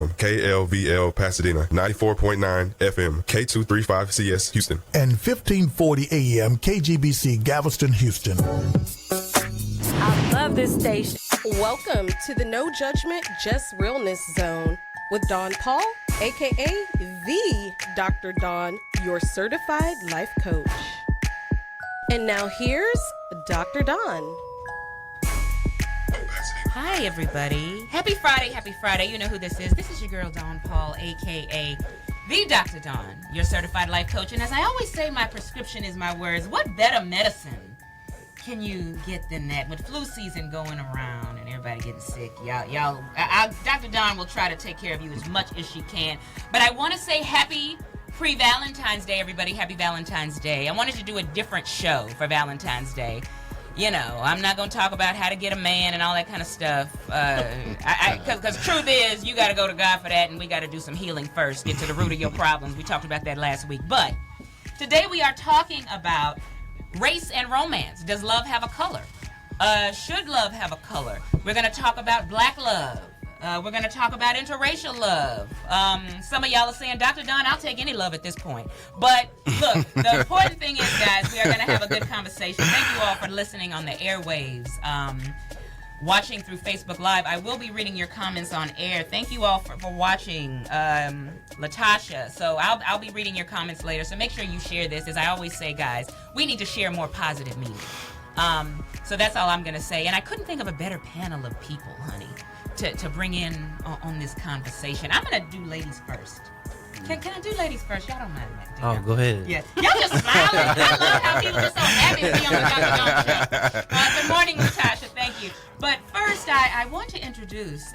KLVL Pasadena, 94.9 FM, K235CS Houston, and 1540 AM KGBC Galveston, Houston. I love this station. Welcome to the No Judgment, Just Realness Zone with Dawn Paul, aka the Dr. Dawn, your certified life coach. And now here's Dr. Dawn. Hi, everybody. Happy Friday, happy Friday. You know who this is. This is your girl, Dawn Paul, a.k.a. the Dr. Dawn, your certified life coach. And as I always say, my prescription is my words. What better medicine can you get than that? With flu season going around and everybody getting sick, Dr. Dawn will try to take care of you as much as she can. But I want to say happy pre-Valentine's Day, everybody. Happy Valentine's Day. I wanted to do a different show for Valentine's Day. You know, I'm not going to talk about how to get a man and all that kind of stuff. Because truth is, you got to go to God for that, and we got to do some healing first, get to the root of your problems. We talked about that last week. But today we are talking about race and romance. Does love have a color? Should love have a color? We're going to talk about black love. We're going to talk about interracial love. Some of y'all are saying, Dr. Dawn, I'll take any love at this point. But look, the important thing is, guys, we are going to have a good conversation. Thank you all for listening on the airwaves, watching through Facebook Live. I will be reading your comments on air. Thank you all for watching, Latasha. So I'll be reading your comments later. So make sure you share this. As I always say, guys, we need to share more positive media. So that's all I'm going to say. And I couldn't think of a better panel of people, honey, to bring in on this conversation. I'm going to do ladies first. Can I do ladies first? Y'all don't mind that, do y'all? Go ahead. Yeah. Y'all just smiling. I love how people just so happy to be on the Dr. Dawn show. Good morning, Natasha. Thank you. But first, I want to introduce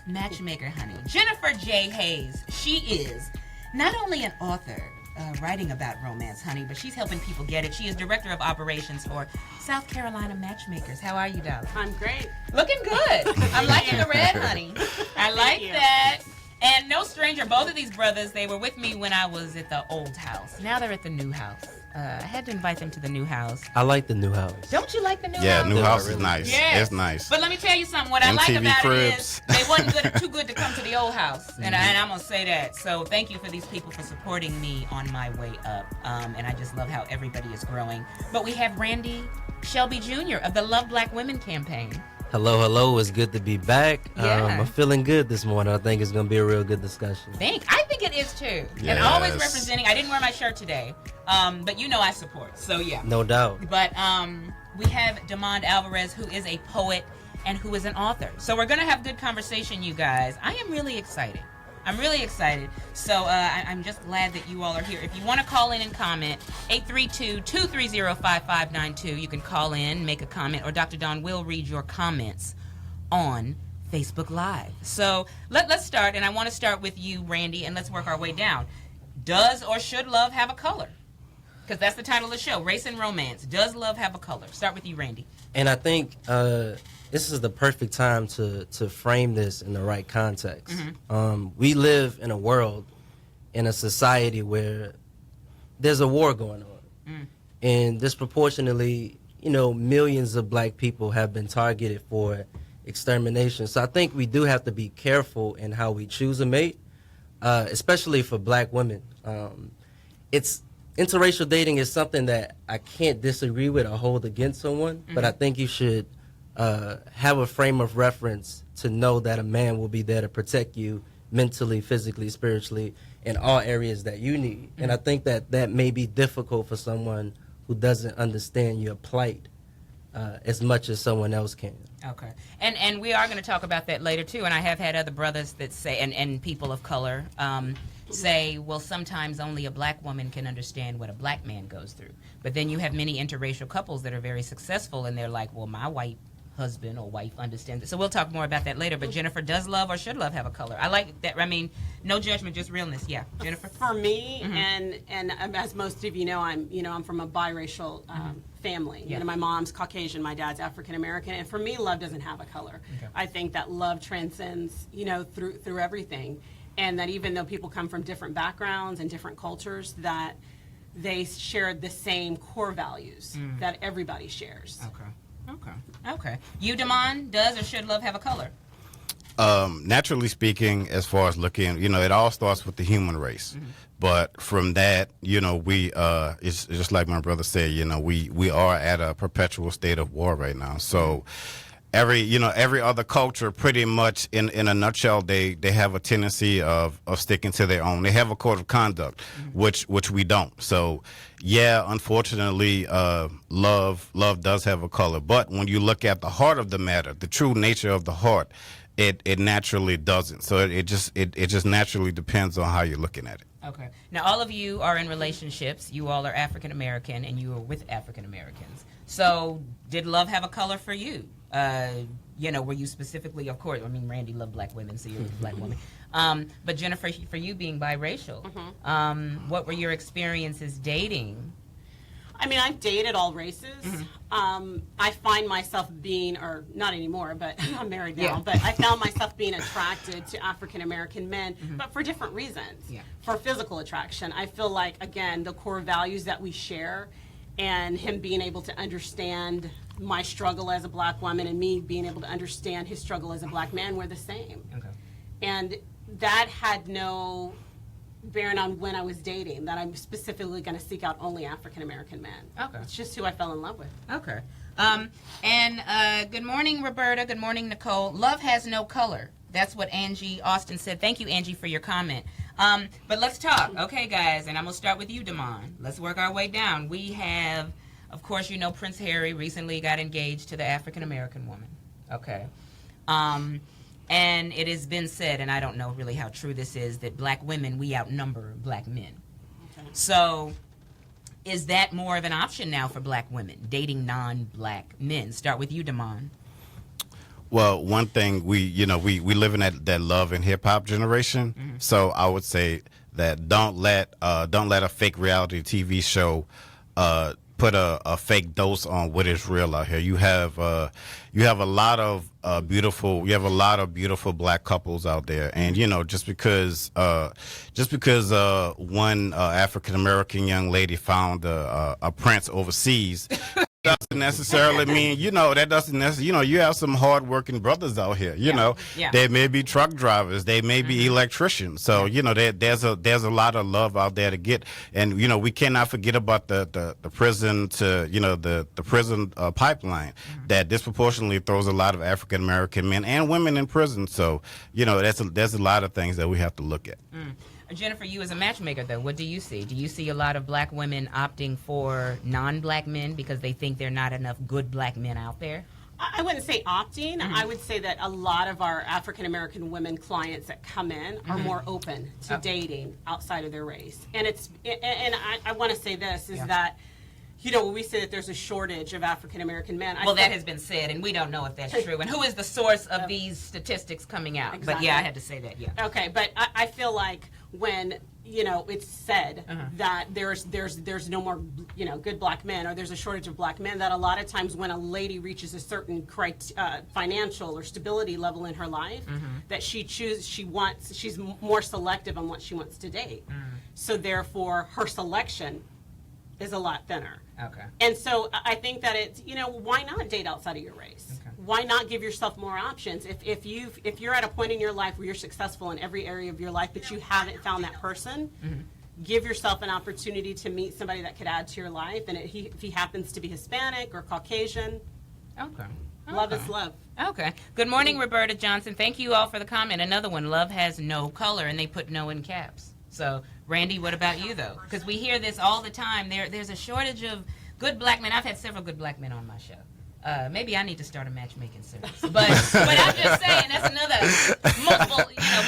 matchmaker, honey, Jennifer J. Hayes. She is not only an author, writing about romance, honey, but she's helping people get it. She is Director of Operations for South Carolina Matchmakers. How are you, darling? I'm great. Looking good. I'm liking the red, honey. I like that. And no stranger, both of these brothers, they were with me when I was at the old house. Now they're at the new house. I had to invite them to the new house. I like the new house. Don't you like the new house? Yeah, new house is nice. Yes. It's nice. But let me tell you something. What I like MTV about cribs. it is they wasn't too good to come to the old house. And I'm going to say that. So thank you for these people for supporting me on my way up. And I just love how everybody is growing. But we have Randy Shelby Jr. of the Love Black Women campaign. Hello. It's good to be back. Yeah. I'm feeling good this morning. I think it's going to be a real good discussion. I think it is too. Yes. And always representing. I didn't wear my shirt today. But you know I support. So yeah. No doubt. But we have Demond Alvarez, who is a poet and who is an author. So we're going to have good conversation, you guys. I am really excited. So I'm just glad that you all are here. If you want to call in and comment, 832-230-5592. You can call in, make a comment, or Dr. Dawn will read your comments on Facebook Live. So let's start, and I want to start with you, Randy, and let's work our way down. Does or should love have a color? Because that's the title of the show, Race and Romance. Does love have a color? Start with you, Randy. And I think this is the perfect time to frame this in the right context. Mm-hmm. We live in a world, in a society where there's a war going on. Mm. And disproportionately, millions of black people have been targeted for extermination. So I think we do have to be careful in how we choose a mate, especially for black women. Interracial dating is something that I can't disagree with or hold against someone, but I think you should have a frame of reference to know that a man will be there to protect you mentally, physically, spiritually, in all areas that you need. And I think that may be difficult for someone who doesn't understand your plight as much as someone else can. Okay. And we are going to talk about that later, too. And I have had other brothers that say, and people of color, say, well, sometimes only a black woman can understand what a black man goes through. But then you have many interracial couples that are very successful, and they're like, well, my white husband or wife understands it. So we'll talk more about that later. But Jennifer, does love or should love have a color? I like that. I mean, no judgment, just realness. Yeah, Jennifer. For me, and as most of you know, I'm from a biracial family. Yeah. My mom's Caucasian, my dad's African American, and for me, love doesn't have a color. Okay. I think that love transcends, through everything, and that even though people come from different backgrounds and different cultures, that they share the same core values that everybody shares. Okay. You, Damon, does or should love have a color? Naturally speaking, as far as looking, it all starts with the human race. But from that, it's just like my brother said, we are at a perpetual state of war right now. So every other culture, pretty much in a nutshell, they have a tendency of sticking to their own. They have a code of conduct, which we don't. So yeah, unfortunately, love does have a color. But when you look at the heart of the matter, the true nature of the heart, it naturally doesn't. So it just naturally depends on how you're looking at it. Okay. Now, all of you are in relationships. You all are African American, and you are with African Americans. So, did love have a color for you? Were you specifically, of course, Randy loved black women, so you're a black woman. But Jennifer, for you being biracial, what were your experiences dating? I've dated all races. I find myself being, or not anymore, but I'm married now, but I found myself being attracted to African American men, but for different reasons. Yeah. For physical attraction. I feel like, again, the core values that we share and him being able to understand my struggle as a black woman and me being able to understand his struggle as a black man were the same. Okay. And that had no bearing on when I was dating, that I'm specifically going to seek out only African American men. Okay. It's just who I fell in love with. Okay. Good morning, Roberta. Good morning, Nicole. Love has no color. That's what Angie Austin said. Thank you, Angie, for your comment. But let's talk. Okay, guys, and I'm going to start with you, Damon. Let's work our way down. We have, of course, Prince Harry recently got engaged to the African American woman. Okay. And it has been said, and I don't know really how true this is, that black women, we outnumber black men. Okay. So is that more of an option now for black women, dating non-black men? Start with you, Damon. Well, one thing, we live in that love and hip hop generation. So I would say that don't let a fake reality TV show put a fake dose on what is real out here. You have a lot of beautiful black couples out there, and just because one African American young lady found a prince overseas doesn't necessarily mean that doesn't necessarily you have some hardworking brothers out here. They may be truck drivers, they may be electricians. So there's a lot of love out there to get, and we cannot forget about the prison to the prison pipeline that disproportionately throws a lot of African American men and women in prison. So there's a lot of things that we have to look at. Jennifer, you as a matchmaker, though, what do you see? Do you see a lot of black women opting for non-black men because they think there are not enough good black men out there? I wouldn't say opting. I would say that a lot of our African American women clients that come in are more open to dating outside of their race. And I want to say this is that when we say that there's a shortage of African American men. That has been said, and we don't know if that's true. And who is the source of these statistics coming out? Exactly. But yeah, I had to say that. Yeah. Okay, but I feel like when it's said that there's no more good black men, or there's a shortage of black men, that a lot of times when a lady reaches a certain financial or stability level in her life, that she's more selective on what she wants to date. So therefore, her selection is a lot thinner. Okay. And so I think that it's, why not date outside of your race? Okay. Why not give yourself more options? If you're at a point in your life where you're successful in every area of your life, but you haven't found that person, give yourself an opportunity to meet somebody that could add to your life. And if he happens to be Hispanic or Caucasian, love is love. Okay. Good morning, Roberta Johnson. Thank you all for the comment. Another one, love has no color, and they put no in caps. So, Randy, what about you, though? Because we hear this all the time. There's a shortage of good black men. I've had several good black men on my show. Maybe I need to start a matchmaking service. But I'm just saying that's another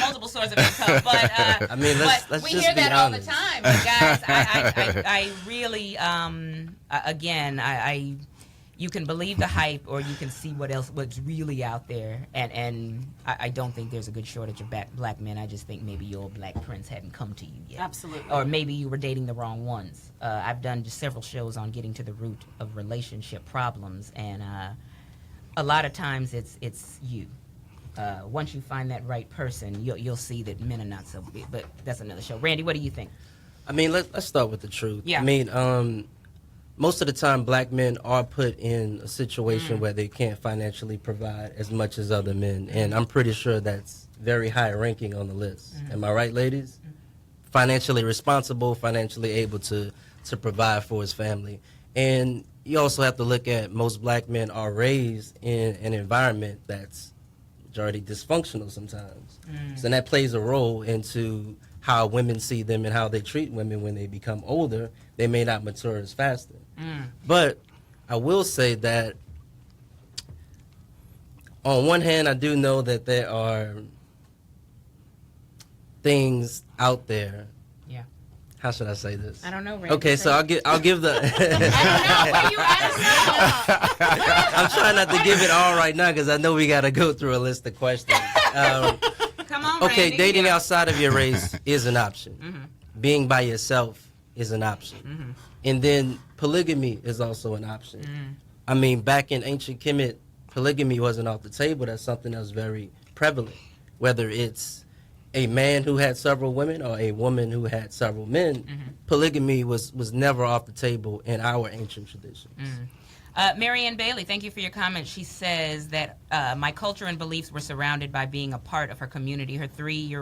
multiple sources of income. But let's we just hear be that honest. all the time. But guys, I really again you can believe the hype, or you can see what's really out there. And I don't think there's a good shortage of black men. I just think maybe your black prince hadn't come to you yet. Absolutely. Or maybe you were dating the wrong ones. I've done just several shows on getting to the root of relationship problems, and a lot of times it's you. Once you find that right person, you'll see that men are not so big. But that's another show. Randy, what do you think? Let's start with the truth. Yeah. most of the time black men are put in a situation where they can't financially provide as much as other men, and I'm pretty sure that's very high ranking on the list. Am I right, ladies? Financially responsible, financially able to provide for his family. And you also have to look at most black men are raised in an environment that's majority dysfunctional sometimes. So that plays a role into how women see them and how they treat women when they become older. They may not mature as faster. But I will say that on one hand, I do know that there are things out there. Yeah. How should I say this? I don't know, Randy. Okay, so I'll give the. I don't know. What are you asking? I'm trying not to give it all right now because I know we got to go through a list of questions. Come on, Okay, Randy. dating outside of your race is an option. Being by yourself is an option. And then polygamy is also an option. I mean, back in ancient Kemet, polygamy wasn't off the table. That's something that was very prevalent. Whether it's a man who had several women or a woman who had several men, polygamy was never off the table in our ancient traditions. Marianne Bailey, thank you for your comment. She says that my culture and beliefs were surrounded by being a part of her community. Her 3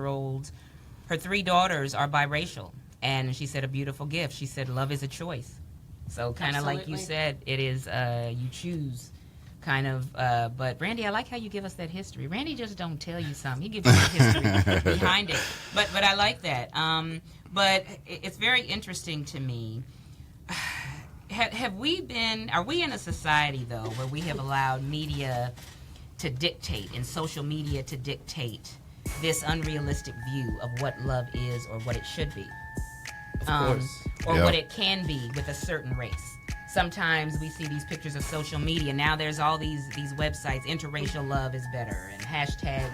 daughters are biracial. And she said a beautiful gift. She said love is a choice. So kind of like you said, it is you choose kind of. But Randy, I like how you give us that history. Randy just don't tell you something. He gives you the history behind it. But I like that. But it's very interesting to me. Are we in a society, though, where we have allowed media to dictate and social media to dictate this unrealistic view of what love is or what it should be? Or what it can be with a certain race. Sometimes we see these pictures of social media. Now there's all these websites, interracial love is better, and hashtag,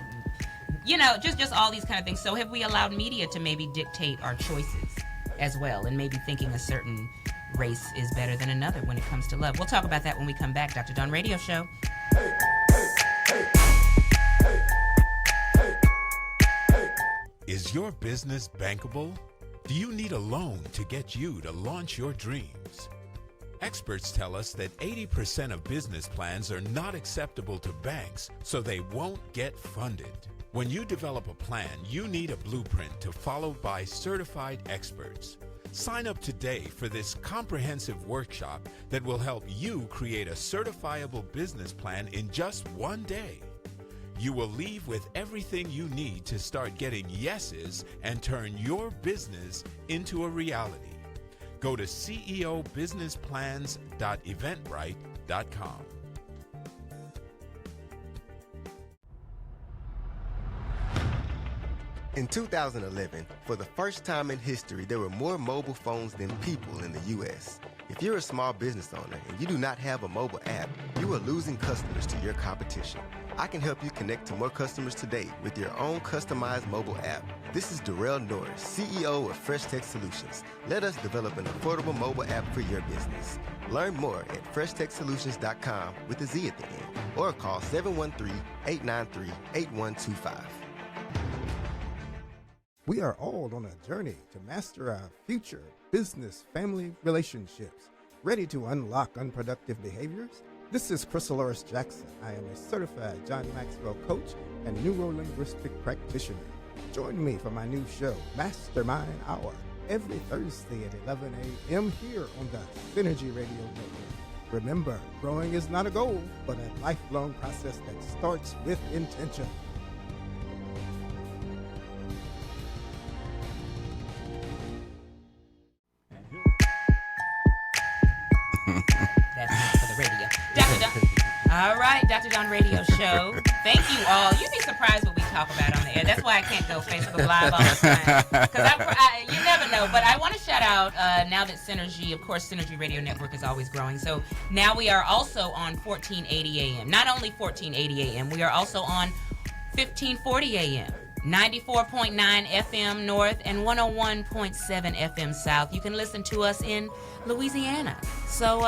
just all these kind of things. So have we allowed media to maybe dictate our choices as well, and maybe thinking a certain race is better than another when it comes to love? We'll talk about that when we come back. Dr. Dawn Radio Show. Is your business bankable? Do you need a loan to get you to launch your dreams? Experts tell us that 80% of business plans are not acceptable to banks, so they won't get funded. When you develop a plan, you need a blueprint to follow by certified experts. Sign up today for this comprehensive workshop that will help you create a certifiable business plan in just one day. You will leave with everything you need to start getting yeses and turn your business into a reality. Go to ceobusinessplans.eventbrite.com. In 2011, for the first time in history, there were more mobile phones than people in the U.S. If you're a small business owner and you do not have a mobile app, you are losing customers to your competition. I can help you connect to more customers today with your own customized mobile app. This is Darrell Norris, CEO of Fresh Tech Solutions. Let us develop an affordable mobile app for your business. Learn more at freshtechsolutions.com with a Z at the end, or call 713-893-8125. We are all on a journey to master our future business family relationships. Ready to unlock unproductive behaviors? This is Chrysoloris Jackson. I am a certified John Maxwell coach and neuro-linguistic practitioner. Join me for my new show, Mastermind Hour, every Thursday at 11 a.m. here on the Synergy Radio Network. Remember, growing is not a goal, but a lifelong process that starts with intention. That's it for the radio. Dr. Dawn. All right, Dr. Dawn Radio Show. Thank you all. You'd be surprised what we talk about on the air. That's why I can't go Facebook Live all the time. Because you never know. But I want to shout out, now that Synergy, of course, Synergy Radio Network is always growing. So now we are also on 1480 AM. Not only 1480 AM, we are also on 1540 AM. 94.9 FM North and 101.7 FM South. You can listen to us in Louisiana. So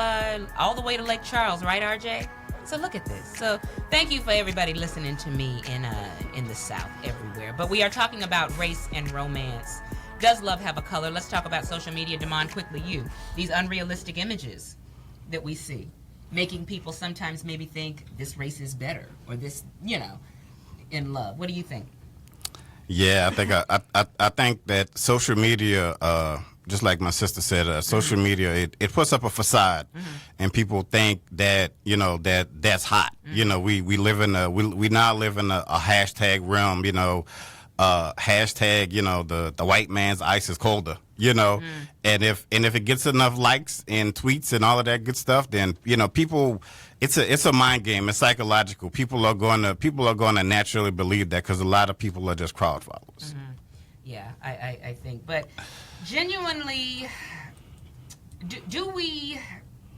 all the way to Lake Charles, right, RJ? So look at this. So thank you for everybody listening to me in the South, everywhere. But we are talking about race and romance. Does love have a color? Let's talk about social media. Damon, quickly, you. These unrealistic images that we see, making people sometimes maybe think this race is better or this, in love? What do you think? Yeah, I think I think that social media, just like my sister said, social media it puts up a facade, and people think that that's hot. We live in we now live in a hashtag realm. Hashtag the white man's ice is colder. And if it gets enough likes and tweets and all of that good stuff, then people. It's a mind game. It's psychological. People are going to naturally believe that because a lot of people are just crowd followers. Yeah, I think. But genuinely, do we?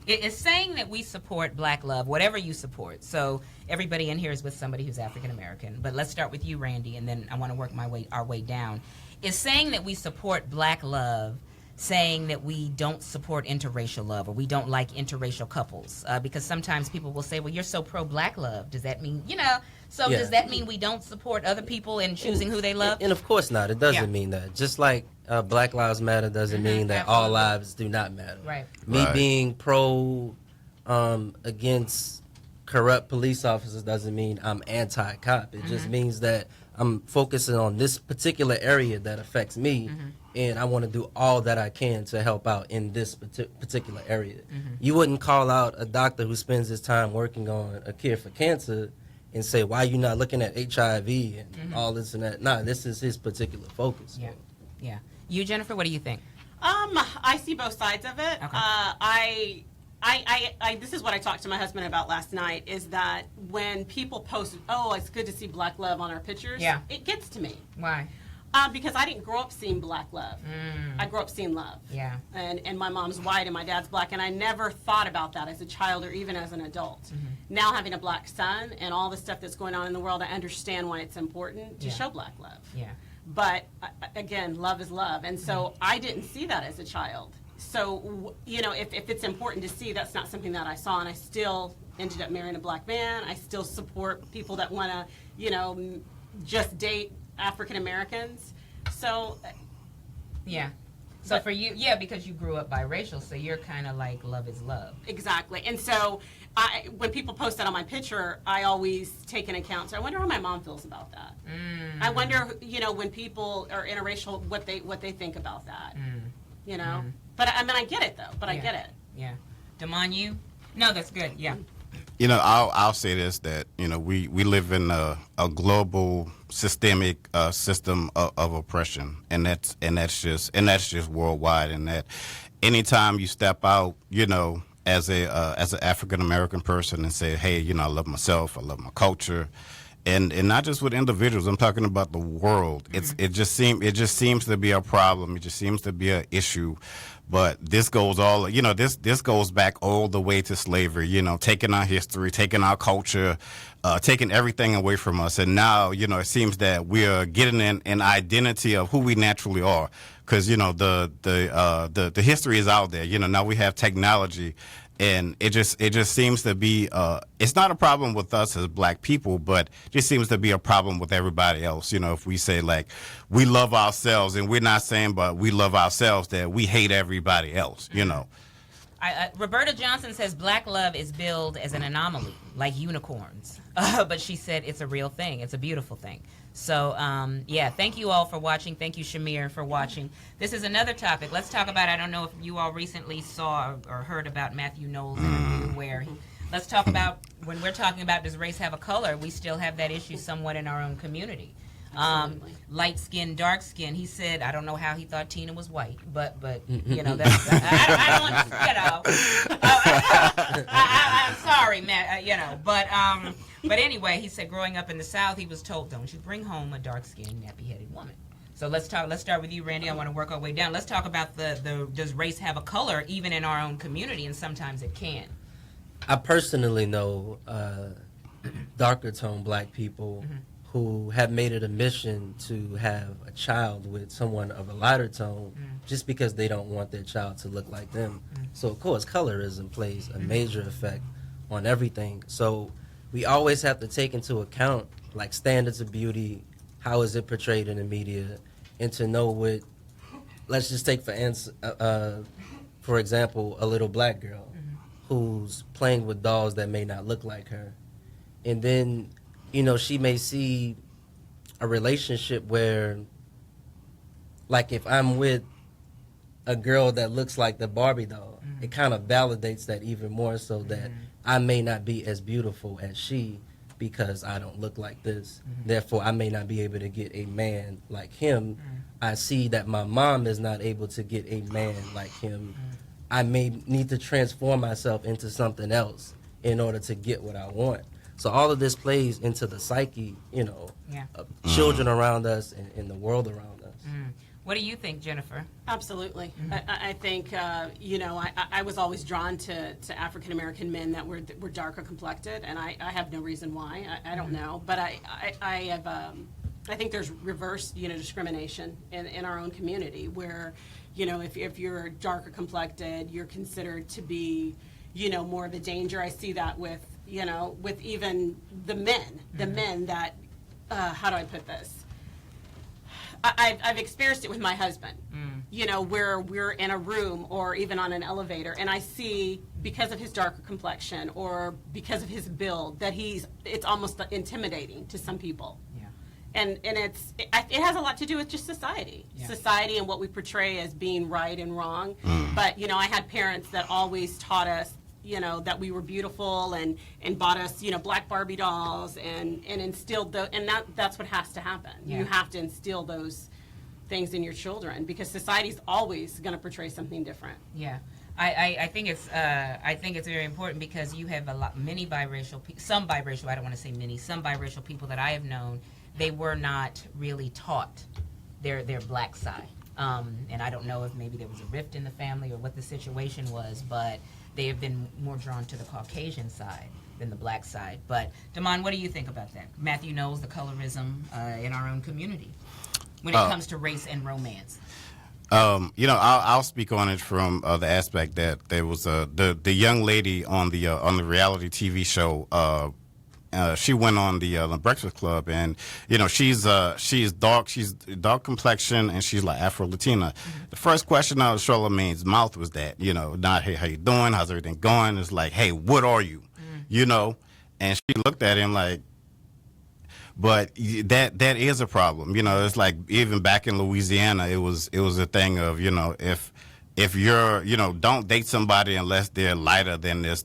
It's saying that we support Black love, whatever you support. So everybody in here is with somebody who's African American. But let's start with you, Randy, and then I want to work our way down. Is saying that we support Black love saying that we don't support interracial love or we don't like interracial couples? Because sometimes people will say, well, you're so pro-Black love. Does that mean, does that mean we don't support other people in choosing who they love? And of course not. It doesn't mean that. Just like Black Lives Matter doesn't mean that all lives do not matter. Right. Me being pro against corrupt police officers doesn't mean I'm anti-cop. It just means that I'm focusing on this particular area that affects me, and I want to do all that I can to help out in this particular area. You wouldn't call out a doctor who spends his time working on a cure for cancer and say, why are you not looking at HIV and all this and that? Nah, this is his particular focus. Yeah. You, Jennifer, what do you think? I see both sides of it. Okay. I this is what I talked to my husband about last night, is that when people post, oh, it's good to see Black love on our pictures, it gets to me. Why? Because I didn't grow up seeing Black love. I grew up seeing love. Yeah. And my mom's white and my dad's Black, and I never thought about that as a child or even as an adult. Now having a Black son and all the stuff that's going on in the world, I understand why it's important to show Black love. Yeah. But again, love is love, and so I didn't see that as a child. So, if it's important to see, that's not something that I saw, and I still ended up marrying a Black man. I still support people that want to, just date African Americans. So, yeah. So for you, because you grew up biracial, so you're kind of like love is love. Exactly. And so when people post that on my picture, I always take an account. So I wonder how my mom feels about that. I wonder, when people are interracial, what they think about that. But I mean, I get it though. I get it. Yeah. Damon, you? No, that's good. Yeah. I'll say this, that we live in a global systemic system of oppression, and that's just worldwide. And that anytime you step out, as an African American person and say, hey, I love myself, I love my culture, and not just with individuals, I'm talking about the world. It just seems to be a problem. It just seems to be an issue. But this goes this goes back all the way to slavery, taking our history, taking our culture, taking everything away from us. And now, it seems that we are getting an identity of who we naturally are. Because, the history is out there. Now we have technology. And it just seems to be it's not a problem with us as Black people, but it just seems to be a problem with everybody else. If we say like we love ourselves, and we're not saying but we love ourselves, that we hate everybody else. Roberta Johnson says Black love is billed as an anomaly, like unicorns. But she said it's a real thing. It's a beautiful thing. So, thank you all for watching. Thank you, Shamir, for watching. This is another topic. Let's talk about, I don't know if you all recently saw or heard about Matthew Knowles' interview where let's talk about, when we're talking about does race have a color, we still have that issue somewhat in our own community. Light skin, dark skin. He said, I don't know how he thought Tina was white, but that's, I don't want I'm sorry, Matt, but anyway, he said growing up in the South, he was told, don't you bring home a dark-skinned, nappy-headed woman. So let's start with you, Randy. I want to work our way down. Let's talk about the does race have a color even in our own community, and sometimes it can. I personally know darker tone Black people who have made it a mission to have a child with someone of a lighter tone just because they don't want their child to look like them. So, of course, colorism plays a major effect on everything. So we always have to take into account, like, standards of beauty, how is it portrayed in the media, and to know what, let's just take for example, a little Black girl who's playing with dolls that may not look like her. And then, you know, she may see a relationship where, like, if I'm with a girl that looks like the Barbie doll, it kind of validates that even more, so that I may not be as beautiful as she because I don't look like this. Therefore, I may not be able to get a man like him. I see that my mom is not able to get a man like him. I may need to transform myself into something else in order to get what I want. So all of this plays into the psyche, you know, of children around us and the world around us. What do you think, Jennifer? Absolutely. I think, you know, I was always drawn to African American men that were darker complected, and I have no reason why. I don't know, but I have. I think there's reverse, you know, discrimination in our own community where, you know, if you're darker complected, you're considered to be, you know, more of a danger. I see that with, you know, with even the men that, how do I put this? I've experienced it with my husband, you know, where we're in a room or even on an elevator, and I see, because of his darker complexion or because of his build, that it's almost intimidating to some people. And it has a lot to do with just society and what we portray as being right and wrong. But, you know, I had parents that always taught us, you know, that we were beautiful and bought us, you know, black Barbie dolls and instilled that's what has to happen. You have to instill those things in your children because society's always going to portray something different. I think it's very important because you have many biracial some biracial, I don't want to say many, some biracial people that I have known, they were not really taught their black side. And I don't know if maybe there was a rift in the family or what the situation was, but they have been more drawn to the Caucasian side than the black side. But, Damon, what do you think about that? Matthew knows the colorism in our own community when it comes to race and romance. You know, I'll speak on it from the aspect that there was the young lady on the reality TV show. She went on the Breakfast Club, and you know she's dark complexion, and she's like Afro-Latina. The first question out of Charlamagne's mouth was that, you know, not hey, how you doing, how's everything going? It's like, hey, what are you? You know, and she looked at him like, but that is a problem. You know, it's like even back in Louisiana, it was a thing of, you know, if you're, you know, don't date somebody unless they're lighter than this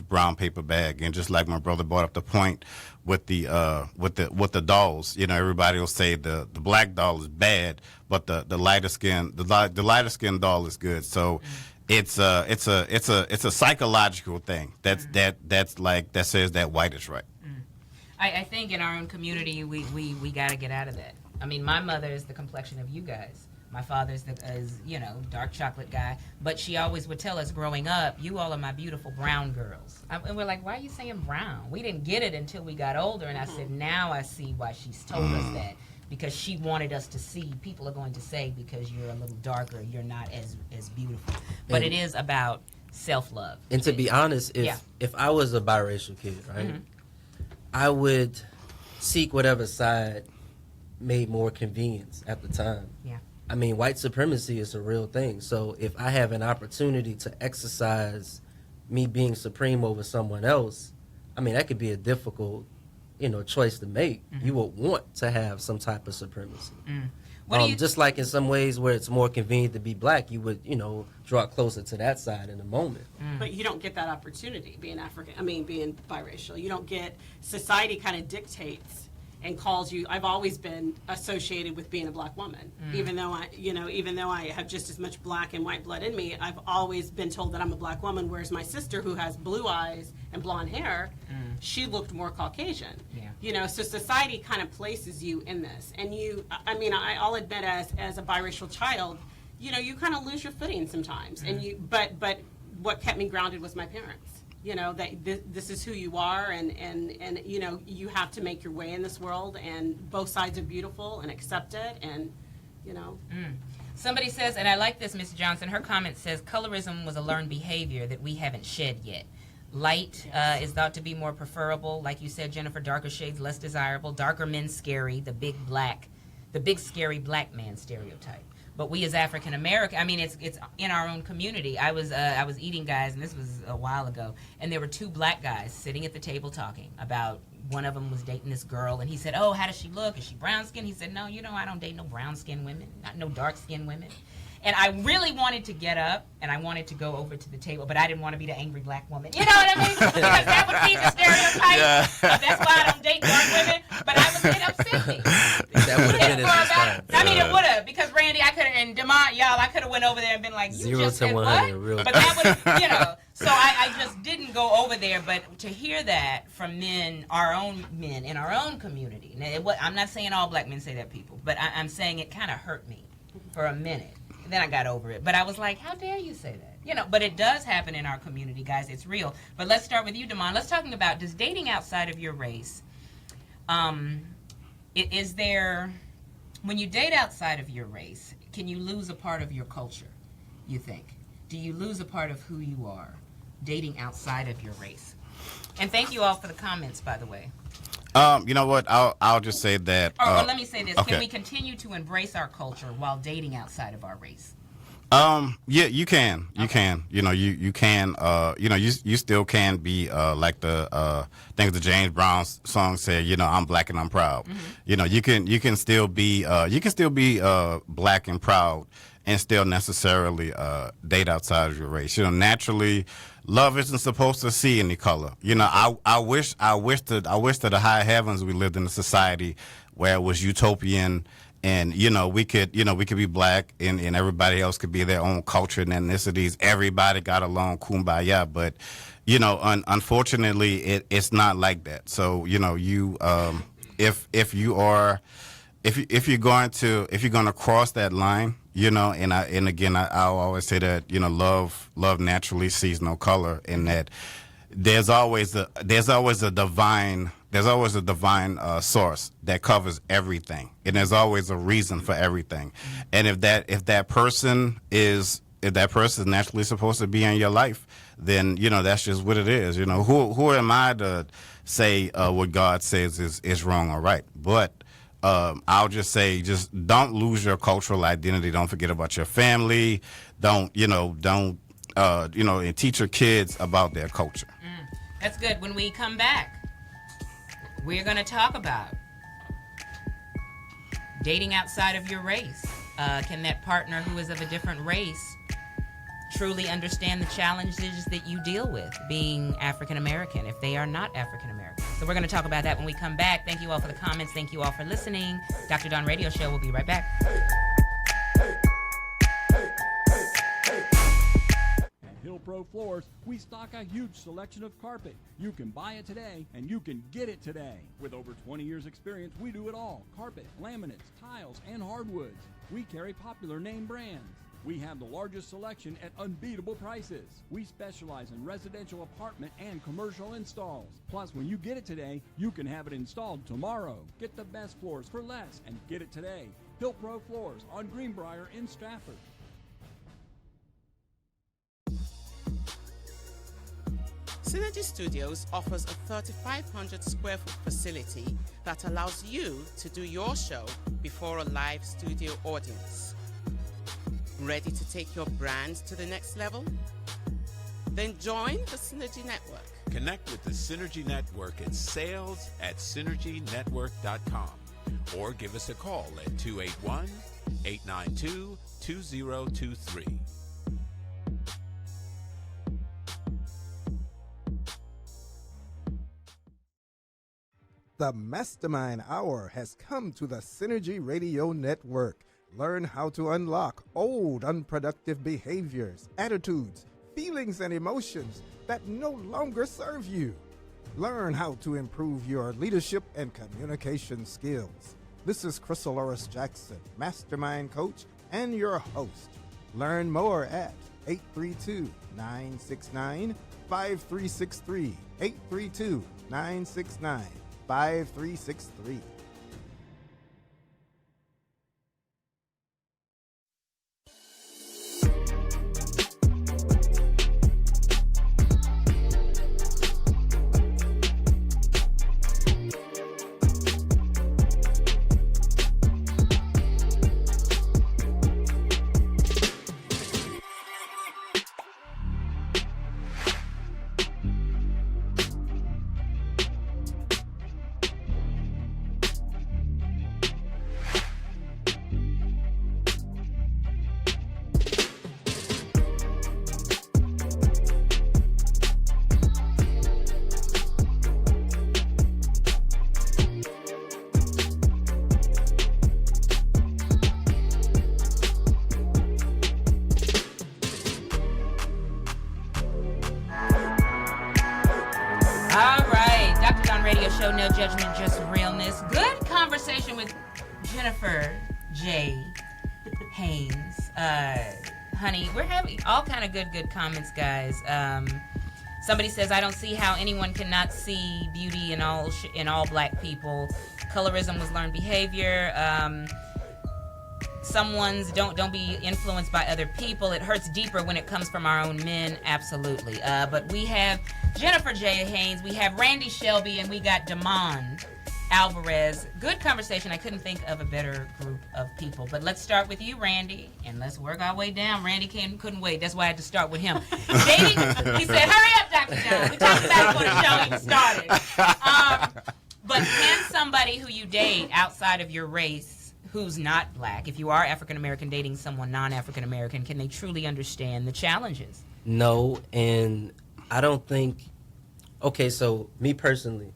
brown paper bag. And just like my brother brought up the point with the dolls, you know, everybody will say the black doll is bad, but the lighter skin doll is good. So it's a psychological thing that says that white is right. I think in our own community we got to get out of that. I mean, my mother is the complexion of you guys. My father's you know, dark chocolate guy. But she always would tell us growing up, you all are my beautiful brown girls. And we're like, why are you saying brown? We didn't get it until we got older. And I said, now I see why she's told us that. Because she wanted us to see, people are going to say, because you're a little darker, you're not as beautiful. But it is about self-love. And to be honest, if I was a biracial kid, right, I would seek whatever side made more convenience at the time. I mean, white supremacy is a real thing. So if I have an opportunity to exercise me being supreme over someone else, I mean, that could be a difficult, you know, choice to make. You would want to have some type of supremacy. Just like in some ways where it's more convenient to be black, you would, you know, draw closer to that side in a moment. But you don't get that opportunity being being biracial. You don't get, society kind of dictates and calls you. I've always been associated with being a black woman, even though I have just as much black and white blood in me. I've always been told that I'm a black woman. Whereas my sister, who has blue eyes and blonde hair, she looked more Caucasian. You know, so society kind of places you in this, and I'll admit, as a biracial child, you know, you kind of lose your footing sometimes, and but what kept me grounded was my parents. You know, that this is who you are, and you know, you have to make your way in this world, and both sides are beautiful and accepted, and you know. Somebody says, and I like this, Ms. Johnson, her comment says, colorism was a learned behavior that we haven't shed yet. Light is thought to be more preferable. Like you said, Jennifer, darker shades less desirable. Darker men scary, the big scary black man stereotype. But we as African American, I mean, it's in our own community. I was eating, guys, and this was a while ago, and there were two black guys sitting at the table talking about, one of them was dating this girl, and he said, "Oh, how does she look? Is she brown skinned?" He said, "No, I don't date no brown skinned women, not no dark skinned women." And I really wanted to get up and I wanted to go over to the table, but I didn't want to be the angry black woman. You know what I mean? Because that would be the stereotype. Yeah. That's why I don't date dark women. But it upset me. That would have been his response. I mean, it would have, because Randy, I could have, and Demont, y'all, I could have went over there and been like, "You 0 just to said 100, what?" real. But that would, So I just didn't go over there. But to hear that from men in our own community. Now, I'm not saying all black men say that, people, but I'm saying it kind of hurt me for a minute. Then I got over it. But I was like, how dare you say that? But it does happen in our community, guys. It's real. But let's start with you, Damon. Let's talk about, does dating outside of your race, is there, when you date outside of your race, can you lose a part of your culture, you think? Do you lose a part of who you are dating outside of your race? And thank you all for the comments, by the way. You know what? I'll just say that. Or let me say this: okay. Can we continue to embrace our culture while dating outside of our race? Yeah, you can. You can. You can. You still can be like I think the James Brown song said. I'm black and I'm proud. Mm-hmm. You can still be black and proud and still necessarily date outside of your race. Naturally, love isn't supposed to see any color. I wish to the high heavens we lived in a society where it was utopian, and we could be black and everybody else could be their own culture and ethnicities. Everybody got along, kumbaya. But unfortunately, it's not like that. So if you're going to cross that line, and again, I'll always say that love naturally sees no color, and that there's always a divine source that covers everything, and there's always a reason for everything. And if that person is naturally supposed to be in your life, then that's just what it is. Who am I to say what God says is wrong or right? But I'll just say, just don't lose your cultural identity. Don't forget about your family. Don't and teach your kids about their culture. That's good. When we come back, we're going to talk about dating outside of your race. Can that partner who is of a different race truly understand the challenges that you deal with being African American if they are not African American? So we're going to talk about that when we come back. Thank you all for the comments. Thank you all for listening. Dr. Dawn Radio Show. We'll be right back. At Hill Pro Floors, we stock a huge selection of carpet. You can buy it today, and you can get it today. With over 20 years experience, we do it all. Carpet, laminates, tiles, and hardwoods. We carry popular name brands. We have the largest selection at unbeatable prices. We specialize in residential apartment and commercial installs. Plus, when you get it today, you can have it installed tomorrow. Get the best floors for less and get it today. Hill Pro Floors on Greenbrier in Stratford. Synergy Studios offers a 3,500 square foot facility that allows you to do your show before a live studio audience. Ready to take your brand to the next level? Then join the Synergy Network. Connect with the Synergy Network at sales@synergynetwork.com or give us a call at 281-892-2023. The Mastermind Hour has come to the Synergy Radio Network. Learn how to unlock old unproductive behaviors, attitudes, feelings, and emotions that no longer serve you. Learn how to improve your leadership and communication skills. This is Colorism Jackson, Mastermind Coach and your host. Learn more at 832-969-5363, 832-969-5363. show, No Judgment, Just Realness. Good conversation with Jennifer J. Haynes. Honey, we're having all kind of good comments, guys. Somebody says, I don't see how anyone cannot see beauty in all black people. Colorism was learned behavior. Someone's don't be influenced by other people. It hurts deeper when it comes from our own men. Absolutely. But we have Jennifer J. Haynes, we have Randy Shelby, and we got Damond Alvarez. Good conversation. I couldn't think of a better group of people. But let's start with you, Randy, and let's work our way down. Randy couldn't wait. That's why I had to start with him. Dating, he said, hurry up, Dr. John. We talked about it before the show even started. But can somebody who you date outside of your race who's not black, if you are African American dating someone non-African American, can they truly understand the challenges? No, and I don't think. Okay, so me personally,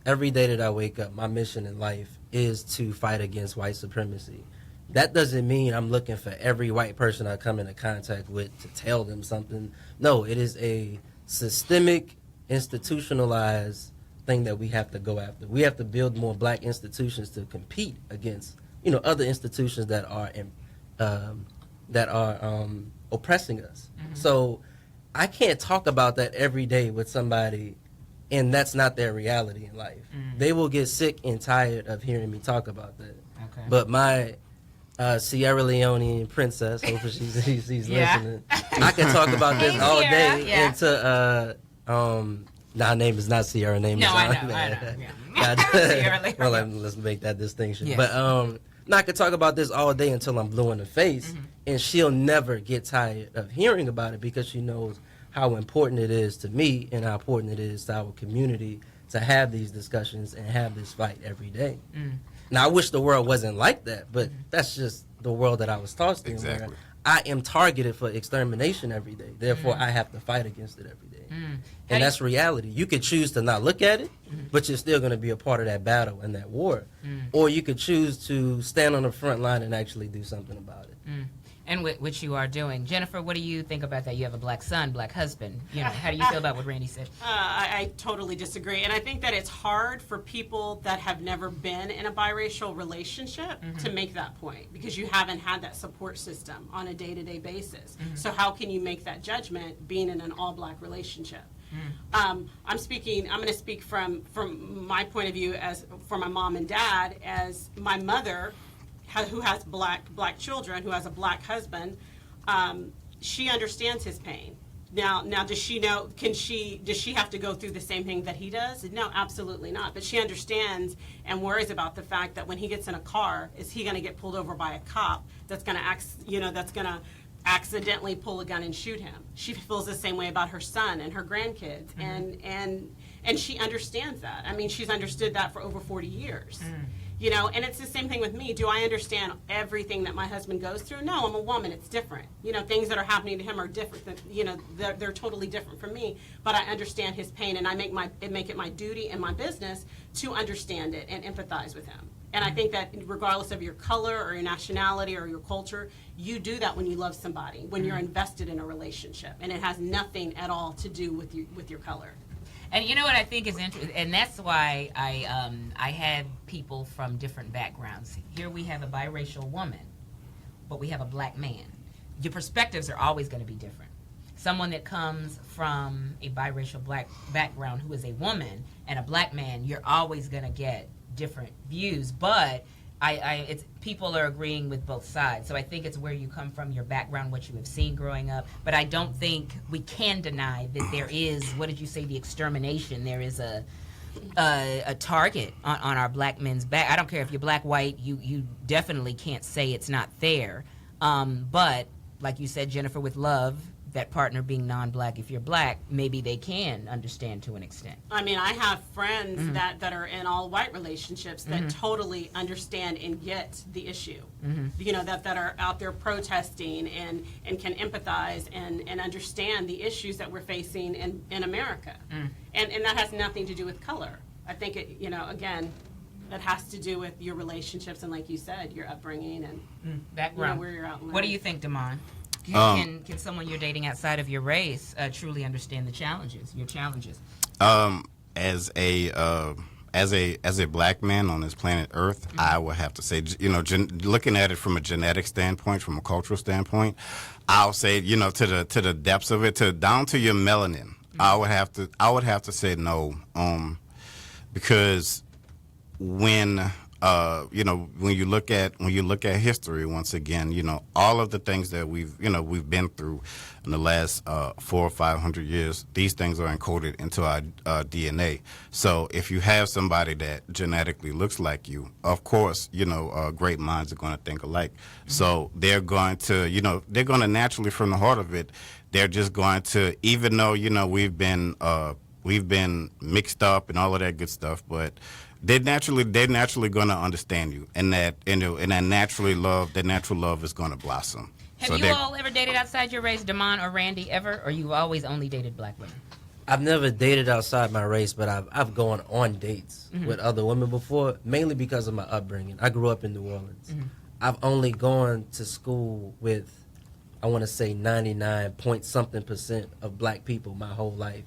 every day that I wake up, my mission in life is to fight against white supremacy. That doesn't mean I'm looking for every white person I come into contact with to tell them something. No, it is a systemic, institutionalized thing that we have to go after. We have to build more black institutions to compete against, other institutions that are oppressing us. So I can't talk about that every day with somebody, and that's not their reality in life. They will get sick and tired of hearing me talk about that. Okay. But my Sierra Leonean princess, hopefully she's listening, I can talk about this all day. Yeah. Her name is not Sierra. Her name is I know. Yeah. Well, let's make that distinction. Yes. But I could talk about this all day until I'm blue in the face, and she'll never get tired of hearing about it because she knows how important it is to me and how important it is to our community to have these discussions and have this fight every day. Now, I wish the world wasn't like that, but that's just the world that I was tossed in. Exactly. Where I am targeted for extermination every day. Therefore, I have to fight against it every day. And that's reality. You could choose to not look at it, but you're still going to be a part of that battle and that war. Or you could choose to stand on the front line and actually do something about it. And which you are doing. Jennifer, what do you think about that? You have a black son, black husband. How do you feel about what Randy said? I totally disagree. And I think that it's hard for people that have never been in a biracial relationship to make that point because you haven't had that support system on a day-to-day basis. So how can you make that judgment being in an all-black relationship? I'm going to speak from my point of view as for my mom and dad, as my mother who has black children, who has a black husband, she understands his pain. Now, does she know? Does she have to go through the same thing that he does? No, absolutely not. But she understands and worries about the fact that when he gets in a car, is he going to get pulled over by a cop that's going to accidentally pull a gun and shoot him? She feels the same way about her son and her grandkids, and she understands that. I mean, she's understood that for over 40 years. And it's the same thing with me. Do I understand everything that my husband goes through? No, I'm a woman. It's different. Things that are happening to him are different. They're totally different from me. But I understand his pain, and I make it my duty and my business to understand it and empathize with him. And I think that regardless of your color or your nationality or your culture, you do that when you love somebody, when you're invested in a relationship, and it has nothing at all to do with your color. And you know what I think is interesting, and that's why I had people from different backgrounds. Here we have a biracial woman, but we have a black man. Your perspectives are always going to be different. Someone that comes from a biracial black background who is a woman and a black man, you're always going to get different views. But people are agreeing with both sides. So I think it's where you come from, your background, what you have seen growing up. But I don't think we can deny that there is, what did you say, the extermination. There is a target on our black men's back. I don't care if you're black, white, you definitely can't say it's not there. But like you said, Jennifer, with love, that partner being non-black, if you're black, maybe they can understand to an extent. I mean, I have friends that are in all-white relationships that totally understand and get the issue. That are out there protesting and can empathize and understand the issues that we're facing in America. And that has nothing to do with color. I think again, that has to do with your relationships and, like you said, your upbringing and background. Where you're out in life. What do you think, Damond? Can someone you're dating outside of your race truly understand your challenges? As as a black man on this planet Earth, I would have to say, looking at it from a genetic standpoint, from a cultural standpoint, I'll say, to the depths of it, down to your melanin, I would have to say no, because when you look at history, once again, all of the things that we've been through in the last 400 or 500 years, these things are encoded into our DNA. So if you have somebody that genetically looks like you, of course, great minds are going to think alike. So they're going to naturally, from the heart of it, they're just going to, even though we've been mixed up and all of that good stuff, but they're naturally going to understand you, and that natural love is going to blossom. Have you all ever dated outside your race, Damon or Randy, ever, or you always only dated black women? I've never dated outside my race, but I've gone on dates with other women before, mainly because of my upbringing. I grew up in New Orleans. I've only gone to school with, I want to say 99-point-something% of black people my whole life.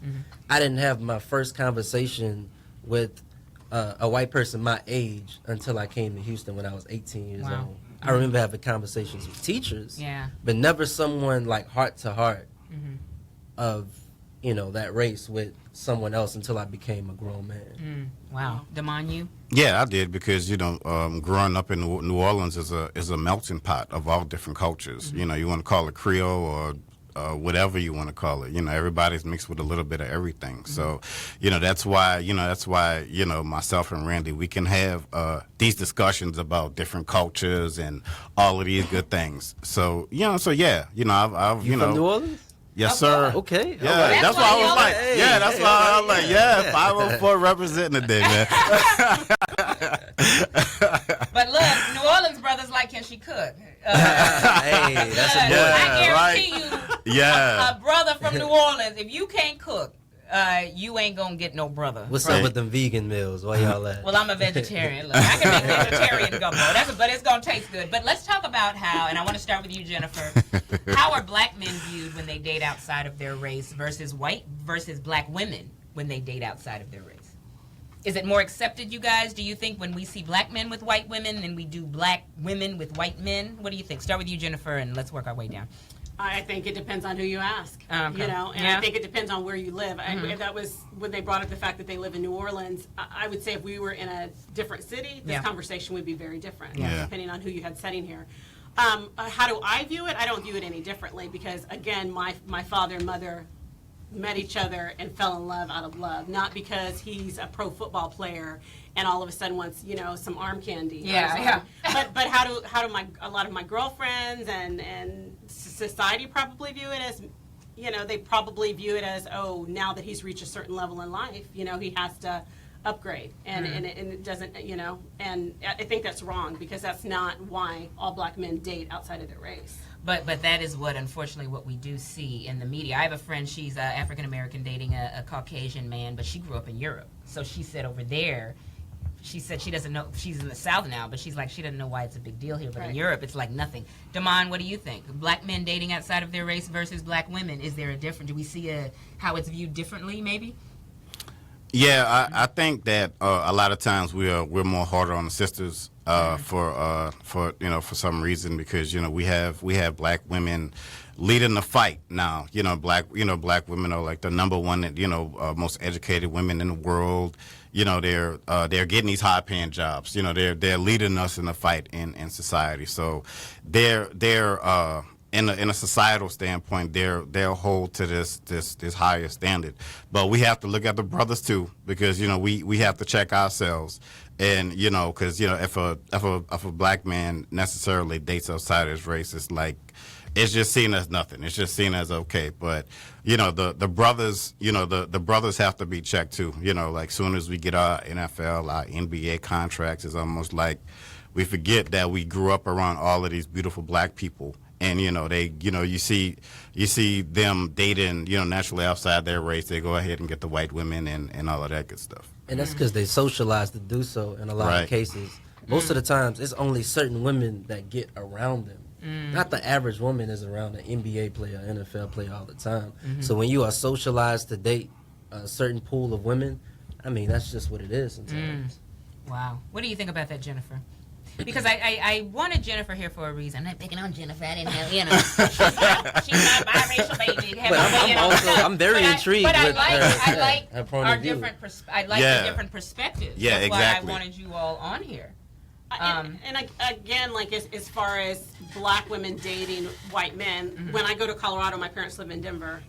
I didn't have my first conversation with a white person my age until I came to Houston when I was 18 years old. I remember having conversations with teachers, but never someone like heart to heart of that race with someone else until I became a grown man. Wow, Damon, you? Yeah, I did, because growing up in New Orleans is a melting pot of all different cultures. You want to call it Creole or whatever you want to call it. Everybody's mixed with a little bit of everything. So, that's why myself and Randy, we can have these discussions about different cultures and all of these good things. So, I've from New Orleans? Yes, sir. Okay. Yeah, right. that's why I was like, that's why I was like, 504 representing today, man. But look, New Orleans brothers like, can she cook? Hey, that's a good. I guarantee you, a brother from New Orleans, if you can't cook, you ain't gonna get no brother. What's up with them vegan meals? Why y'all at? Well, I'm a vegetarian. Look, I can make vegetarian gumbo. But it's gonna taste good. But let's talk about how, and I want to start with you, Jennifer. How are black men viewed when they date outside of their race versus black women when they date outside of their race? Is it more accepted, you guys? Do you think when we see black men with white women than we do black women with white men? What do you think? Start with you, Jennifer, and let's work our way down. I think it depends on who you ask, Okay. I think it depends on where you live. That was when they brought up the fact that they live in New Orleans. I would say if we were in a different city, this conversation would be very different, depending on who you had sitting here. How do I view it? I don't view it any differently because, again, my father and mother met each other and fell in love out of love, not because he's a pro football player and all of a sudden wants some arm candy. But how do a lot of my girlfriends and society probably view it as, they probably view it as, oh, now that he's reached a certain level in life, he has to upgrade and it doesn't, and I think that's wrong because that's not why all black men date outside of their race. But that is unfortunately what we do see in the media. I have a friend, she's African American dating a Caucasian man, but she grew up in Europe. So she said over there, she said she doesn't know, she's in the South now, but she's like, she doesn't know why it's a big deal here. But in Europe, it's like nothing. Damon, what do you think? Black men dating outside of their race versus black women, is there a difference? Do we see how it's viewed differently maybe? Yeah, I think that a lot of times we're more harder on the sisters for some reason because we have black women leading the fight now. Black women are like the number one most educated women in the world. They're getting these high paying jobs. They're leading us in the fight in society. So they're in a societal standpoint, they'll hold to this higher standard. But we have to look at the brothers too, because we have to check ourselves, and because if a black man necessarily dates outside his race, it's just seen as nothing. It's just seen as okay. But the brothers, the brothers have to be checked too. Like soon as we get our NFL, our NBA contracts, it's almost like we forget that we grew up around all of these beautiful black people. And you see them dating, naturally outside their race. They go ahead and get the white women and all of that good stuff. And that's because they socialize to do so in a lot of cases. Most of the times, it's only certain women that get around them. Not the average woman is around an NBA player, NFL player all the time. So when you are socialized to date a certain pool of women, I mean, that's just what it is sometimes. Wow. What do you think about that, Jennifer? Because I wanted Jennifer here for a reason. I'm not picking on Jennifer. I didn't have, you know. She's not biracial, baby. I'm very intrigued with I like her point our of view. different the different perspectives. Yeah, That's exactly. why I wanted you all on here. Again, like as far as black women dating white men, when I go to Colorado, my parents live in Denver.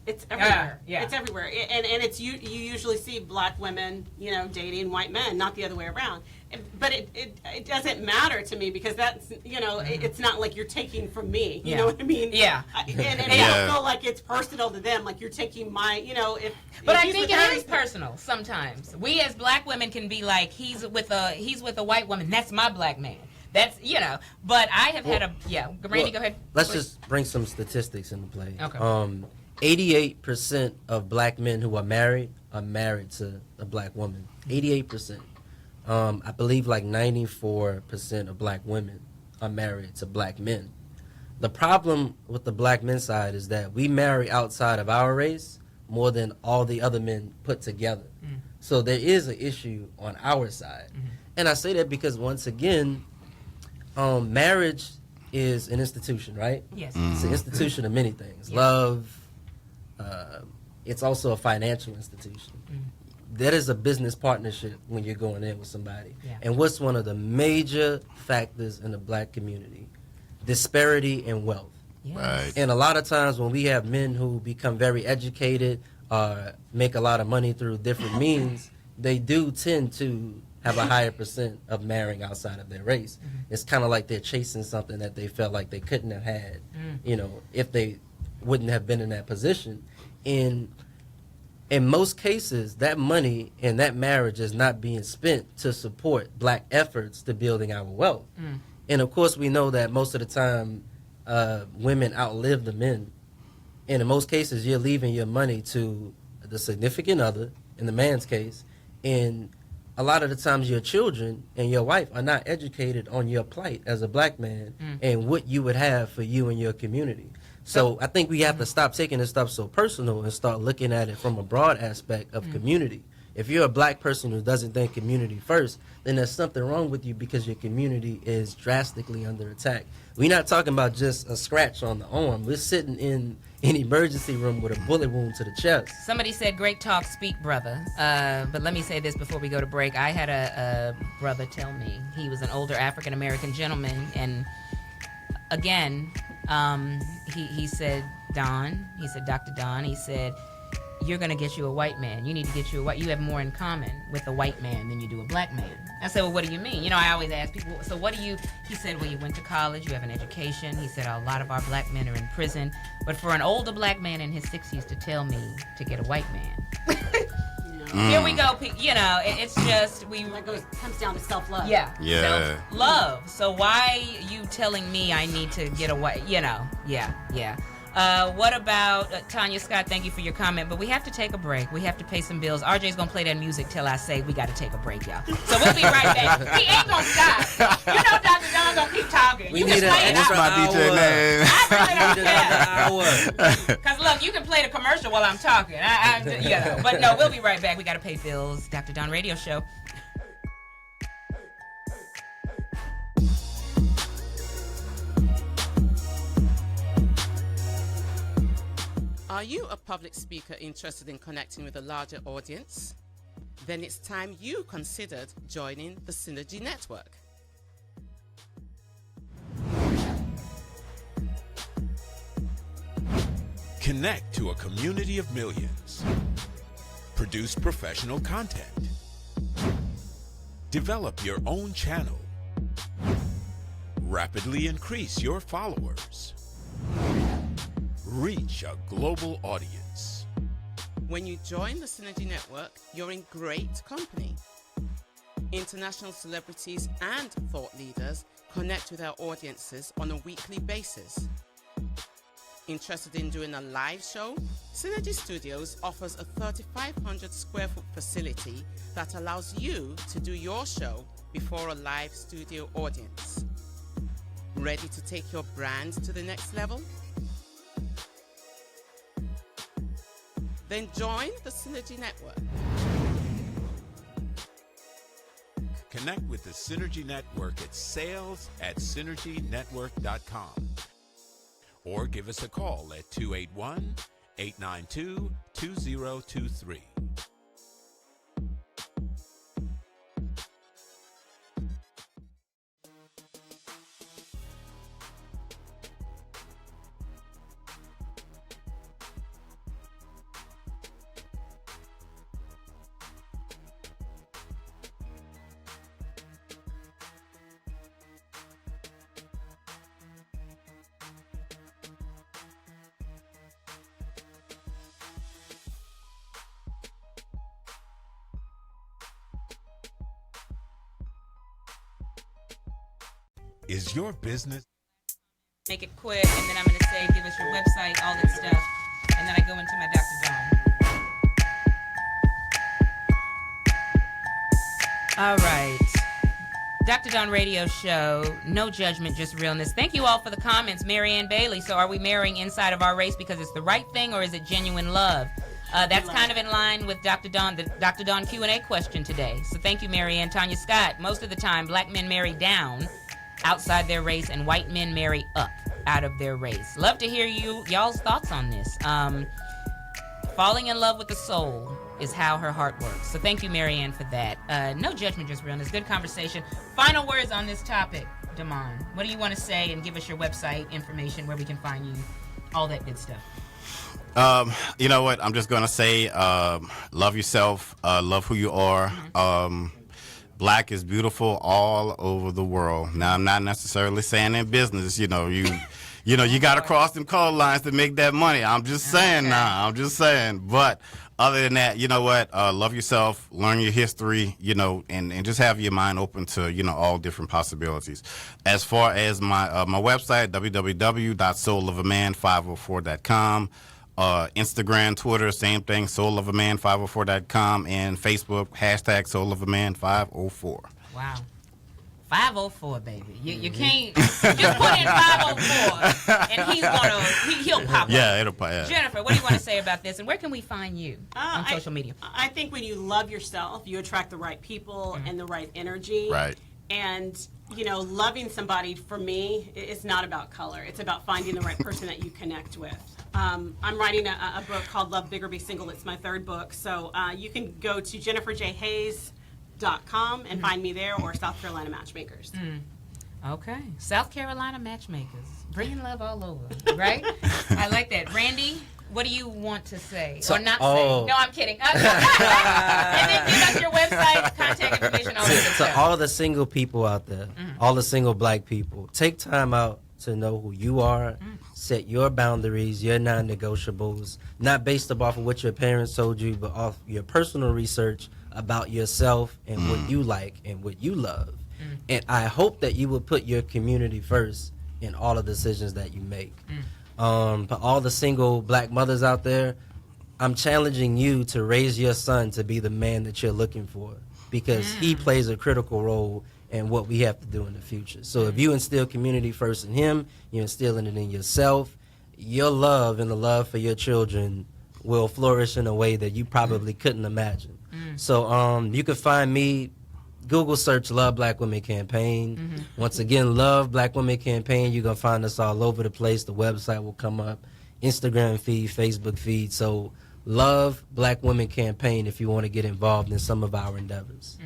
It's everywhere. Yeah. It's everywhere, and it's you usually see black women, dating white men, not the other way around. But it doesn't matter to me because that's it's not like you're taking from me. You know what I mean? Yeah. And I don't feel like it's personal to them. Like you're taking my But I think it is personal sometimes. We as black women can be like, he's with a white woman. That's my black man. That's But I have had Randy, go ahead. Let's just bring some statistics into play. Okay. 88% of black men who are married to a black woman. 88%. I believe like 94% of black women are married to black men. The problem with the black men side is that we marry outside of our race more than all the other men put together. So there is an issue on our side. And I say that because, once again, marriage is an institution, right? Yes. It's an institution of many things. Love. It's also a financial institution. That is a business partnership when you're going in with somebody. Yeah. And what's one of the major factors in the black community? Disparity in wealth. Yes. Right. And a lot of times when we have men who become very educated or make a lot of money through different means, they do tend to have a higher percent of marrying outside of their race. It's kind of like they're chasing something that they felt like they couldn't have had, if they wouldn't have been in that position. In most cases, that money and that marriage is not being spent to support black efforts to building our wealth. And of course, we know that most of the time, women outlive the men. And in most cases, you're leaving your money to the significant other, in the man's case, and a lot of the times your children and your wife are not educated on your plight as a black man and what you would have for you and your community. So I think we have to stop taking this stuff so personal and start looking at it from a broad aspect of community. If you're a black person who doesn't think community first, then there's something wrong with you because your community is drastically under attack. We're not talking about just a scratch on the arm. We're sitting in an emergency room with a bullet wound to the chest. Somebody said, great talk, speak, brother. But let me say this before we go to break. I had a brother tell me, he was an older African-American gentleman, and again, he said, Dr. Don, he said, you're going to get you a white man. You need to get you a white. You have more in common with a white man than you do a black man. I said, well, what do you mean? I always ask people, so what do you, he said, well, you went to college, you have an education. He said, a lot of our black men are in prison. But for an older black man in his 60s to tell me to get a white man. Here we go. It's just, comes down to self-love. Yeah. Self-love. So why you telling me I need to get a white, yeah. What about Tanya Scott? Thank you for your comment, but we have to take a break. We have to pay some bills. RJ's gonna play that music till I say we got to take a break, y'all. So we'll be right back. He ain't gonna stop. Dr. Don gonna keep talking. You can play it. That's my DJ name. I really don't care. Cause look, you can play the commercial while I'm talking. But no, we'll be right back. We got to pay bills. Dr. Don Radio Show. Are you a public speaker interested in connecting with a larger audience? Then it's time you considered joining the Synergy Network. Connect to a community of millions. Produce professional content. Develop your own channel. Rapidly increase your followers. Reach a global audience. When you join the Synergy Network, you're in great company. International celebrities and thought leaders connect with our audiences on a weekly basis. Interested in doing a live show? Synergy Studios offers a 3,500 square foot facility that allows you to do your show before a live studio audience. Ready to take your brand to the next level? Then join the Synergy Network. Connect with the Synergy Network at sales@synergynetwork.com. Or give us a call at 281-892-2023. Is your business... Make it quick, and then I'm going to say, give us your website, all that stuff, and then I go into my Dr. Don. All right. Dr. Don Radio Show, no judgment, just realness. Thank you all for the comments. Marianne Bailey, so are we marrying inside of our race because it's the right thing, or is it genuine love? That's kind of in line with Dr. Don, the Dr. Don Q&A question today. So thank you, Marianne. Tanya Scott, most of the time, black men marry down outside their race, and white men marry up out of their race. Love to hear y'all's thoughts on this. Falling in love with the soul is how her heart works. So thank you, Marianne, for that. No judgment, just realness. Good conversation. Final words on this topic, Damon. What do you want to say, and give us your website information where we can find you, all that good stuff. You know what? I'm just going to say love yourself, love who you are. Black is beautiful all over the world. Now, I'm not necessarily saying in business, you got to cross them color lines to make that money. I'm just saying now. I'm just saying. But other than that, you know what? Love yourself, learn your history, and just have your mind open to, all different possibilities. As far as my website, www.soulofaman504.com. Instagram, Twitter, same thing, soulofaman504.com, and Facebook, #soulofaman504. Wow. 504, baby. You can't just put in 504 and he'll pop up. Yeah, it'll pop up. Jennifer, what do you want to say about this, and where can we find you on social media? I think when you love yourself, you attract the right people and the right energy. Right. And, loving somebody, for me, it's not about color. It's about finding the right person that you connect with. I'm writing a book called Love Bigger, Be Single. It's my third book. So you can go to jenniferjhayes.com and find me there, or South Carolina Matchmakers. Okay. South Carolina Matchmakers. Bringing love all over, right? I like that. Randy, what do you want to say? Or not say? No, I'm kidding. And then give us your website, contact information, all that To all the single people out there, all the single black people, take time out to know who you are, set your boundaries, your non-negotiables, not based off of what your parents told you, but off your personal research about yourself and what you like and what you love. And I hope that you will put your community first in all the decisions that you make. For all the single black mothers out there, I'm challenging you to raise your son to be the man that you're looking for, because he plays a critical role in what we have to do in the future. So if you instill community first in him, you're instilling it in yourself, your love and the love for your children will flourish in a way that you probably couldn't imagine. So you can find me, Google search Love Black Women Campaign. Once again, Love Black Women Campaign. You're going to find us all over the place. The website will come up, Instagram feed, Facebook feed. So Love Black Women Campaign if you want to get involved in some of our endeavors.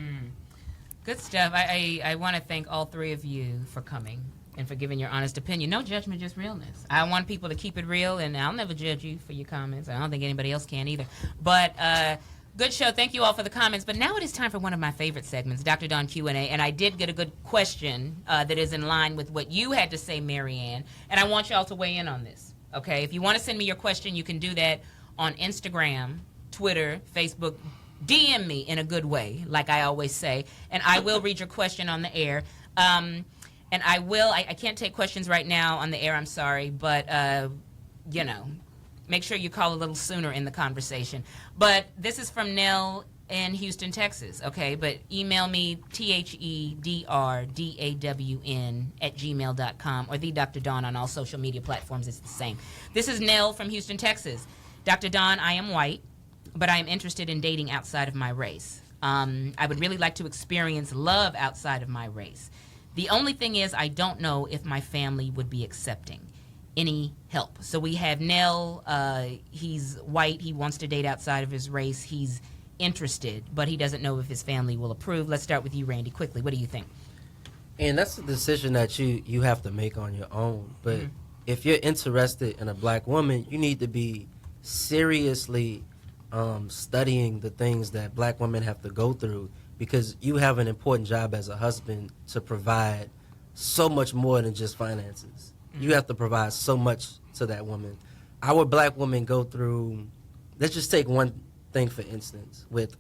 Good stuff. I want to thank all three of you for coming and for giving your honest opinion. No judgment, just realness. I want people to keep it real, and I'll never judge you for your comments. I don't think anybody else can either. But good show. Thank you all for the comments. But now it is time for one of my favorite segments, Dr. Don Q&A. And I did get a good question that is in line with what you had to say, Marianne. And I want y'all to weigh in on this. Okay? If you want to send me your question, you can do that on Instagram, Twitter, Facebook. DM me in a good way, like I always say. And I will read your question on the air. And I can't take questions right now on the air, I'm sorry. But, make sure you call a little sooner in the conversation. But this is from Nell in Houston, Texas, okay? But email me, thedrdawn@gmail.com, or the Dr. Dawn on all social media platforms. It's the same. This is Nell from Houston, Texas. Dr. Dawn, I am white, but I am interested in dating outside of my race. I would really like to experience love outside of my race. The only thing is, I don't know if my family would be accepting any help. So we have Nell. He's white. He wants to date outside of his race. He's interested, but he doesn't know if his family will approve. Let's start with you, Randy, quickly. What do you think? And that's a decision that you have to make on your own. But if you're interested in a black woman, you need to be seriously studying the things that black women have to go through, because you have an important job as a husband to provide so much more than just finances. You have to provide so much to that woman. Our black women go through, let's just take one thing for instance, with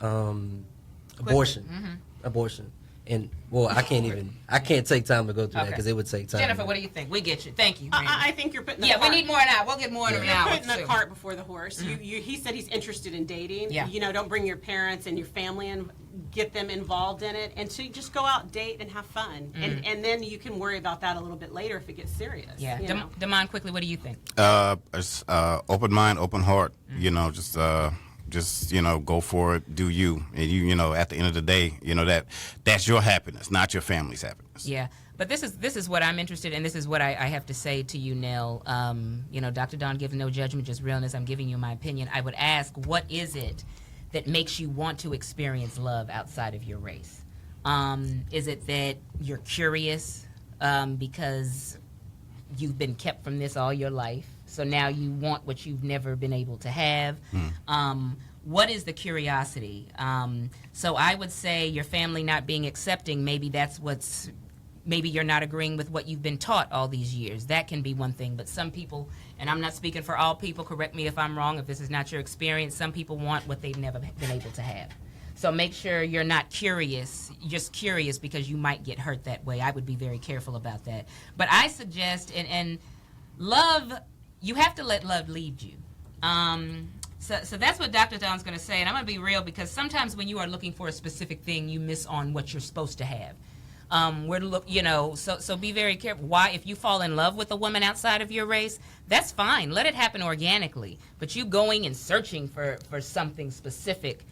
abortion. Abortion. And, well, I can't take time to go through that because it would take time. Jennifer, what do you think? We get you. Thank you, Randy. I think you're putting the cart. cart. We need more now. We'll get more in an hour. You're putting the cart before the horse. He said he's interested in dating. Yeah. Don't bring your parents and your family and get them involved in it, and to just go out, date, and have fun. And then you can worry about that a little bit later if it gets serious. Yeah. Damon, quickly, what do you think? Open mind, open heart. Just go for it, do you, and at the end of the day, that's your happiness, not your family's happiness. Yeah, but this is what I'm interested in. This is what I have to say to you, Nell. Dr. Don gives no judgment, just realness. I'm giving you my opinion. I would ask, what is it that makes you want to experience love outside of your race? Is it that you're curious because you've been kept from this all your life? So now you want what you've never been able to have. What is the curiosity? So I would say your family not being accepting, maybe you're not agreeing with what you've been taught all these years. That can be one thing. But some people, and I'm not speaking for all people, correct me if I'm wrong, if this is not your experience, some people want what they've never been able to have. So make sure you're not curious, just curious because you might get hurt that way. I would be very careful about that. But I suggest, and love, you have to let love lead you. So that's what Dr. Don's going to say, and I'm going to be real because sometimes when you are looking for a specific thing, you miss on what you're supposed to have. So be very careful. Why, if you fall in love with a woman outside of your race, that's fine. Let it happen organically. But you going and searching for something specific,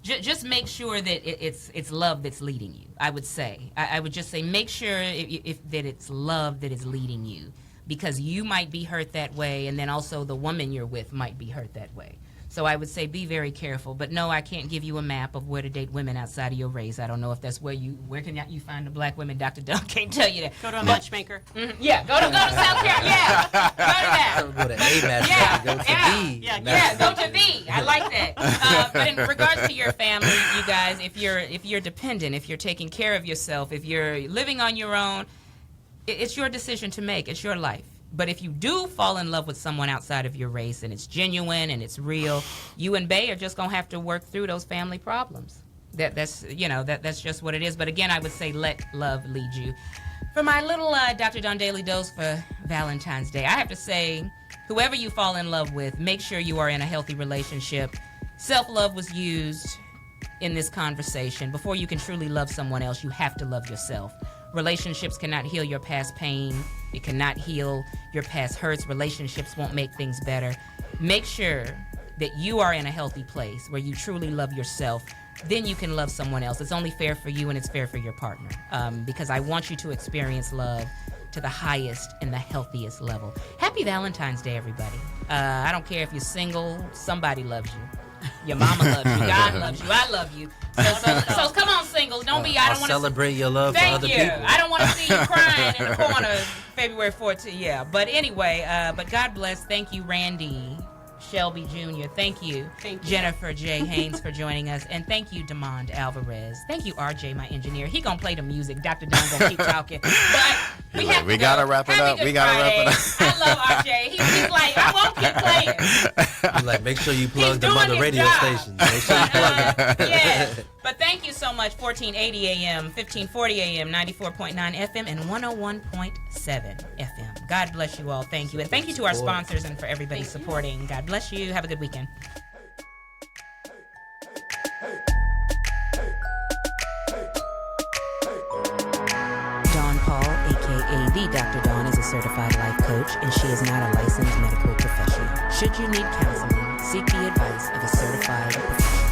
just make sure that it's love that's leading you. I would say. I would just say make sure that it's love that is leading you. Because you might be hurt that way, and then also the woman you're with might be hurt that way. So I would say be very careful. But no, I can't give you a map of where to date women outside of your race. I don't know if that's where can you find the black women. Dr. Dunn can't tell you that. Go to a matchmaker. Yeah, go to South Carolina. Yeah, go to that. Go to A matchmaker. Go to B. Yeah, go to B. I like that. But in regards to your family, you guys, if you're dependent, if you're taking care of yourself, if you're living on your own, it's your decision to make. It's your life. But if you do fall in love with someone outside of your race and it's genuine and it's real, you and Bay are just going to have to work through those family problems. That's just what it is. But again, I would say let love lead you. For my little Dr. Don Daily Dose for Valentine's Day, I have to say, whoever you fall in love with, make sure you are in a healthy relationship. Self-love was used in this conversation. Before you can truly love someone else, you have to love yourself. Relationships cannot heal your past pain. It cannot heal your past hurts. Relationships won't make things better. Make sure that you are in a healthy place where you truly love yourself. Then you can love someone else. It's only fair for you and it's fair for your partner. Because I want you to experience love to the highest and the healthiest level. Happy Valentine's Day, everybody. I don't care if you're single. Somebody loves you. Your mama loves you. God loves you. I love you. So come on, singles. Don't be. I don't want to celebrate your love for other people. I don't want to see you crying in the corner February 14th. Yeah. But anyway, but God bless. Thank you, Randy Shelby Jr. Thank you, Jennifer J. Haynes for joining us, and thank you, Demond Alvarez. Thank you, RJ, my engineer. He gonna play the music. Dr. Don gonna keep talking, but we gotta wrap it up. We gotta wrap it up. I love RJ. He's like, I won't keep playing. He's like, make sure you plug them other radio stations. Make sure you plug them. Yeah. But thank you so much. 1480 AM, 1540 AM, 94.9 FM, and 101.7 FM. God bless you all. Thank you. And thank you to our sponsors and for everybody supporting. God bless you. Have a good weekend. Dawn Paul, a.k.a. The Dr. Dawn, is a certified life coach, and she is not a licensed medical professional. Should you need counseling, seek the advice of a certified professional.